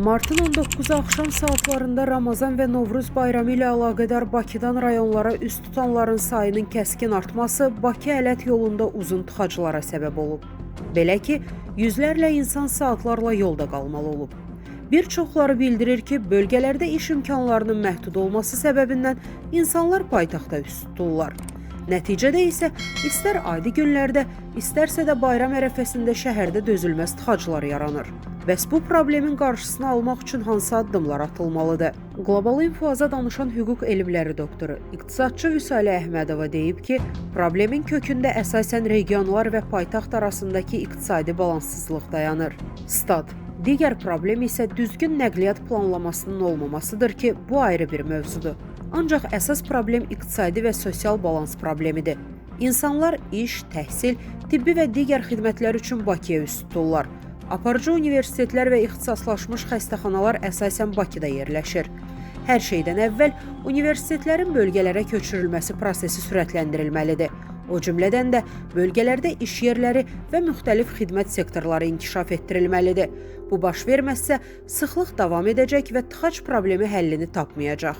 Martın 19-u axşam saatlarında Ramazan və Novruz bayramı ilə əlaqədar Bakıdan rayonlara üz tutanların sayının kəskin artması Bakı Ələt yolunda uzun tıxaclara səbəb olub. Belə ki, yüzlərlə insan saatlarla yolda qalmalı olub. Bir çoxları bildirir ki, bölgələrdə iş imkanlarının məhdud olması səbəbindən insanlar paytaxta üz tuturlar. Nəticədə isə istər adi günlərdə, istərsə də bayram ərəfəsində şəhərdə dözülməz tıxaclar yaranır. Bəs bu problemin qarşısını almaq üçün hansı addımlar atılmalıdır? Qlobal İnfoaza danışan hüquq elmləri doktoru, iqtisadçı Vüsalə Əhmədova deyib ki, problemin kökündə əsasən regionlar və paytaxt arasındakı iqtisadi balanssızlıq dayanır. Stat: digər problem isə düzgün nəqliyyat planlamasının olmamasıdır ki, bu ayrı bir mövzudur. Ancaq əsas problem iqtisadi və sosial balans problemidir. İnsanlar iş, təhsil, tibbi və digər xidmətlər üçün Bakıya üz tuturlar. Aparıcı universitetlər və ixtisaslaşmış xəstəxanalar əsasən Bakıda yerləşir. Hər şeydən əvvəl universitetlərin bölgələrə köçürülməsi prosesi sürətləndirilməlidir. O cümlədən də bölgələrdə iş yerləri və müxtəlif xidmət sektorları inkişaf etdirilməlidir. Bu baş verməzsə, sıxlıq davam edəcək və tıxac problemi həllini tapmayacaq.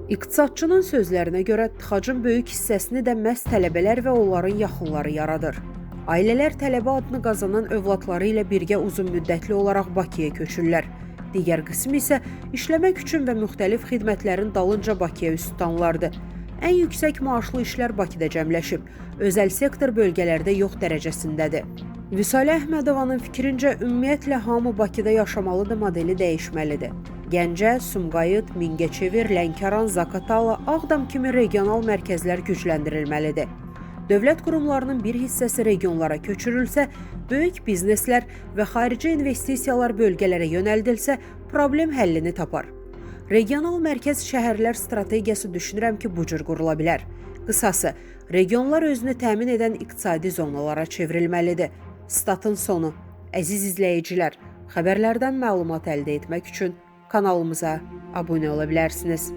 İqtisadçının sözlərinə görə tıxacın böyük hissəsini də məhz tələbələr və onların yaxınları yaradır. Ailələr tələbə adını qazanan övladları ilə birgə uzun müddətli olaraq Bakıya köçürlər. Digər qism isə işləmək üçün və müxtəlif xidmətlərin dalınca Bakıya üz tutanlardır. Ən yüksək maaşlı işlər Bakıda cəmləşib, özəl sektor bölgələrdə yox dərəcəsindədir. Vüsalə Əhmədovanın fikrincə, ümumiyyətlə hamı Bakıda yaşamalıdır modeli dəyişməlidir. Gəncə, Sumqayıt, Mingəçevir, Lənkəran, Zaqatala, Ağdam kimi regional mərkəzlər gücləndirilməlidir. Dövlət qurumlarının bir hissəsi regionlara köçürülsə, böyük bizneslər və xarici investisiyalar bölgələrə yönəldilsə, problem həllini tapar. Regional mərkəz şəhərlər strategiyası düşünürəm ki, bu cür qurula bilər. Qısası, regionlar özünü təmin edən iqtisadi zonalara çevrilməlidir. Statın sonu. Əziz izləyicilər, xəbərlərdən məlumat əldə etmək üçün kanalımıza abunə ola bilərsiniz.